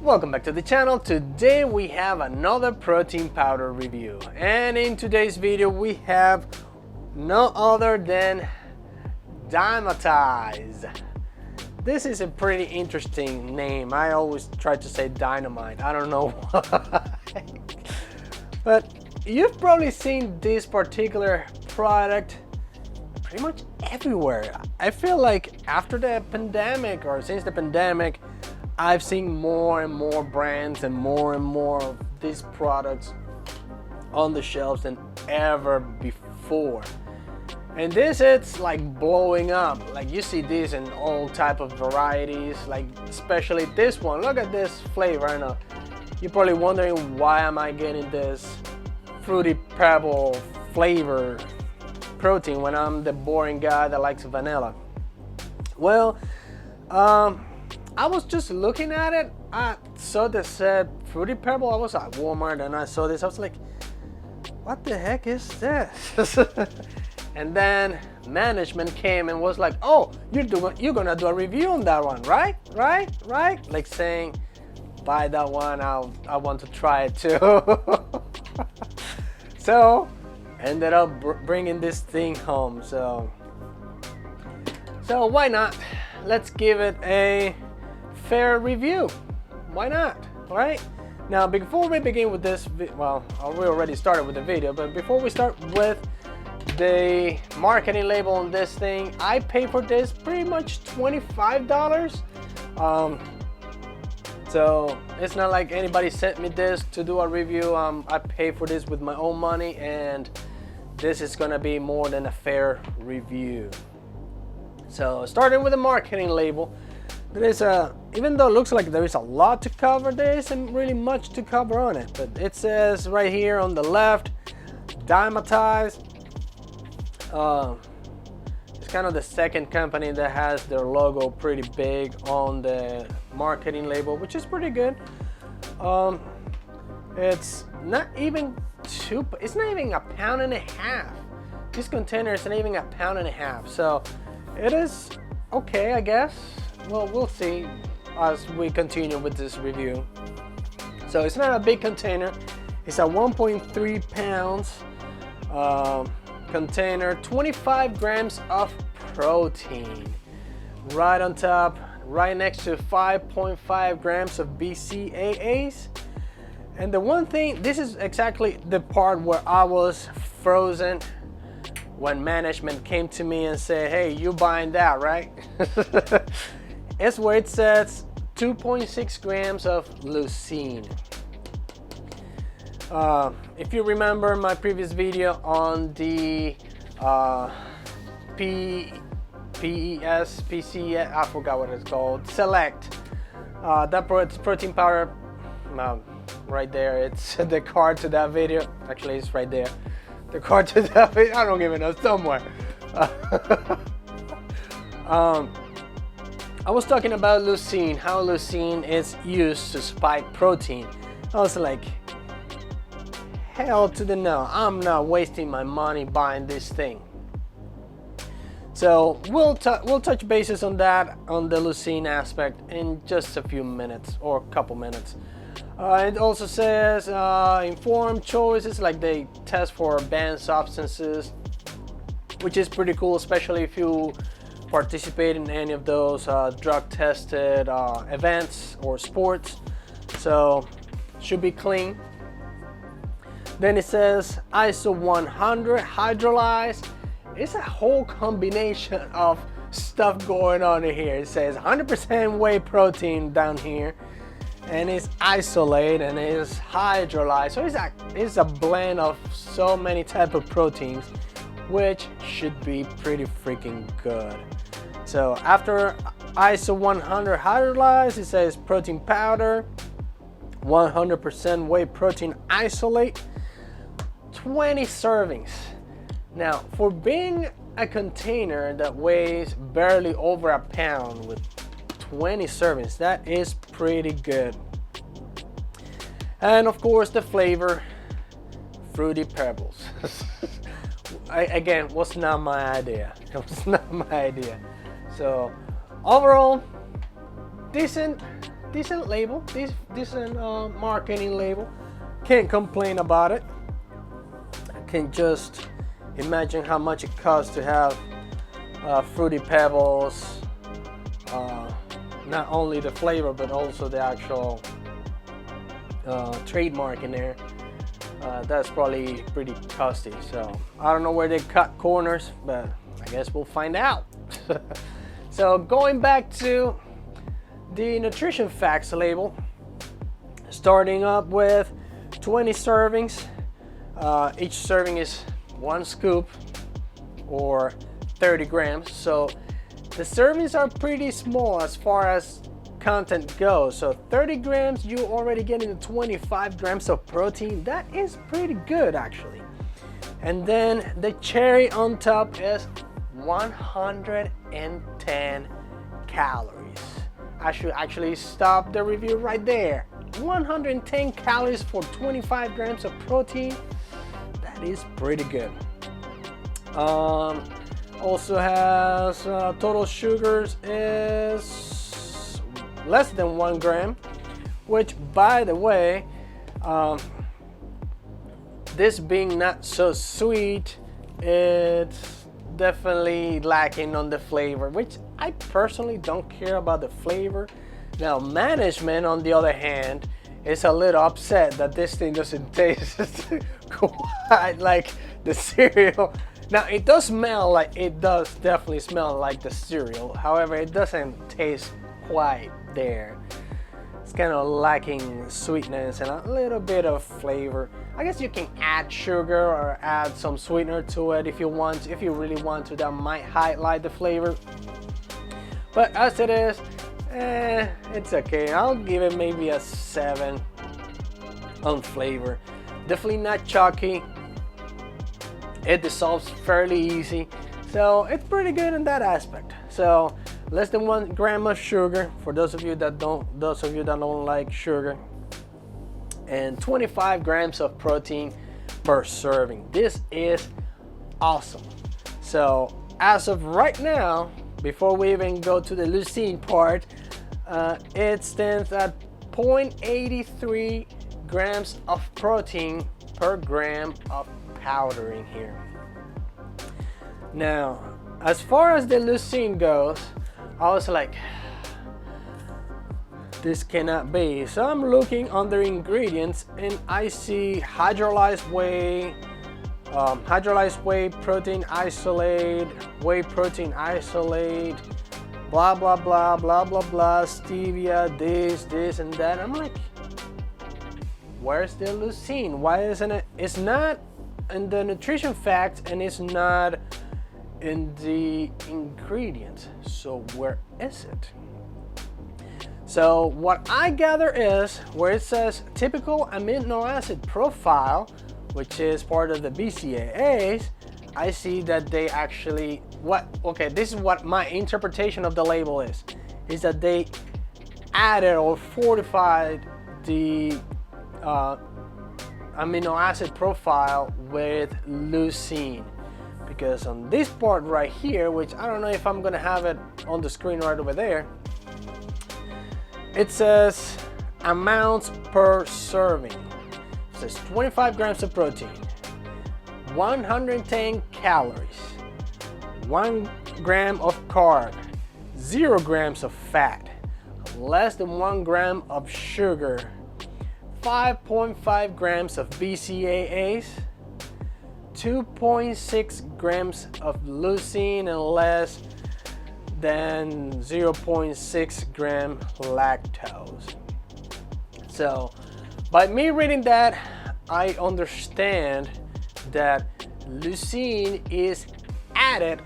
Welcome back to the channel. Today we have another protein powder review, and in today's video we have no other than Dymatize. This is a pretty interesting name. I always try to say dynamite. I don't know why. But you've probably seen this particular product pretty much everywhere. I feel like after the pandemic, or since the pandemic, I've seen more and more brands and more of these products on the shelves than ever before. And this, it's like blowing up. Like you see this in all type of varieties, like especially this one. Look at this flavor. I know you're probably wondering, why am I getting this fruity pebble flavor protein when I'm the boring guy that likes vanilla? Well, I was just looking at it. I saw this said fruity pebble. I was at Walmart and I saw this. I was like, what the heck is this? And then management came and was like, oh, you're gonna do a review on that one, right? Like saying, buy that one, I want to try it too. So ended up bringing this thing home. So why not? Let's give it a fair review. Why not? Right? Now, before we begin with this, well, we already started with the video, but before we start with the marketing label on this thing, I paid for this pretty much $25. So it's not like anybody sent me this to do a review. I paid for this with my own money, and this is gonna be more than a fair review. So starting with the marketing label, there is even though it looks like there is a lot to cover, there isn't really much to cover on it. But it says right here on the left, Dymatize. It's kind of the second company that has their logo pretty big on the marketing label, which is pretty good. It's not even it's not even a pound and a half. This container is not even a pound and a half. So it is okay, I guess. Well, we'll see as we continue with this review. So it's not a big container. It's a 1.3 pounds container, 25 grams of protein. Right on top, right next to 5.5 grams of BCAAs. And the one thing, this is exactly the part where I was frozen when management came to me and said, hey, you buying that, right? It's where it says 2.6 grams of leucine. If you remember my previous video on the PCAAs, I forgot what it's called, Select, that protein powder, right there, it's the card to that video. Actually, it's right there, the card to that video. I don't even know, somewhere. I was talking about leucine, how leucine is used to spike protein. I was like, hell to the no, I'm not wasting my money buying this thing. So we'll touch bases on that, on the leucine aspect, in just a few minutes or a couple minutes. It also says informed choices, like they test for banned substances, which is pretty cool, especially if you participate in any of those drug tested events or sports. So should be clean. Then it says ISO100 Hydrolyzed. It's a whole combination of stuff going on in here. It says 100% whey protein down here, and it's isolated and it's hydrolyzed. So it's a blend of so many type of proteins, which should be pretty freaking good. So after ISO100 Hydrolyzed, it says protein powder, 100% whey protein isolate, 20 servings. Now, for being a container that weighs barely over a pound with 20 servings, that is pretty good. And of course, the flavor, fruity pebbles. Again, was not my idea. It was not my idea. So overall, decent decent label, decent marketing label. Can't complain about it. I can just imagine how much it costs to have Fruity Pebbles, not only the flavor but also the actual trademark in there. That's probably pretty costly, so I don't know where they cut corners, but I guess we'll find out. So going back to the nutrition facts label, starting up with 20 servings. Each serving is 1 scoop or 30 grams, so the servings are pretty small as far as content goes. So 30 grams, you already get into 25 grams of protein. That is pretty good actually. And then the cherry on top is 110 calories. I should actually stop the review right there. 110 calories for 25 grams of protein. That is pretty good. Also has total sugars is less than 1 gram, which, by the way, this being not so sweet, it's definitely lacking on the flavor, which I personally don't care about the flavor. Now, management, on the other hand, is a little upset that this thing doesn't taste quite like the cereal. Now, it does smell like, it does definitely smell like the cereal. However, it doesn't taste quite there. It's kind of lacking sweetness and a little bit of flavor. I guess you can add sugar or add some sweetener to it if you want, if you really want to. That might highlight the flavor. But as it is, it's okay. I'll give it maybe a 7 on flavor. Definitely not chalky. It dissolves fairly easy, so it's pretty good in that aspect. So less than 1 gram of sugar for those of you that don't like sugar, and 25 grams of protein per serving. This is awesome. So as of right now, before we even go to the leucine part, it stands at 0.83 grams of protein per gram of powder in here. Now, as far as the leucine goes, I was like, this cannot be. So I'm looking under ingredients and I see hydrolyzed whey, hydrolyzed whey protein isolate, whey protein isolate, blah blah blah blah blah blah, stevia, this and that. I'm like, where's the leucine? Why isn't it? It's not in the nutrition facts and it's not in the ingredients. So where is it? So what I gather is where it says typical amino acid profile, which is part of the BCAAs, I see that they actually, this is what my interpretation of the label is that they added or fortified the amino acid profile with leucine. Because on this part right here, which I don't know if I'm gonna have it on the screen right over there, it says amounts per serving. It says 25 grams of protein, 110 calories, 1 gram of carb, 0 grams of fat, less than 1 gram of sugar, 5.5 grams of BCAAs, 2.6 grams of leucine, and less than 0.6 gram lactose. So by me reading that, I understand that leucine is added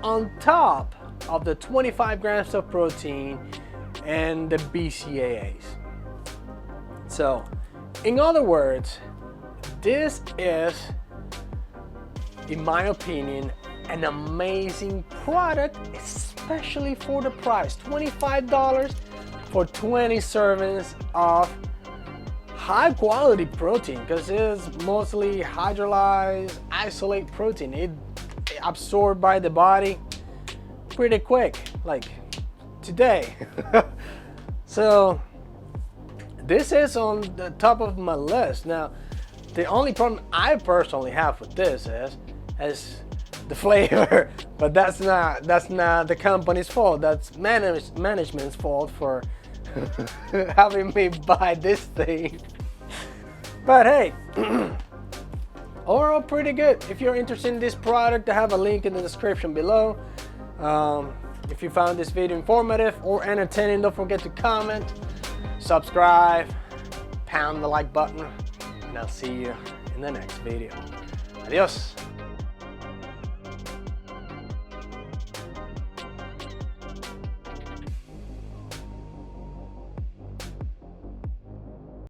on top of the 25 grams of protein and the BCAAs. So in other words, this is, in my opinion, an amazing product, especially for the price. $25 for 20 servings of high quality protein, because it's mostly hydrolyzed isolate protein. It absorbed by the body pretty quick, like today. So this is on the top of my list. Now, the only problem I personally have with this is the flavor, but that's not the company's fault. That's management's fault for having me buy this thing. But hey, overall pretty good. If you're interested in this product, I have a link in the description below. If you found this video informative or entertaining, don't forget to comment, subscribe, pound the like button, and I'll see you in the next video. Adios.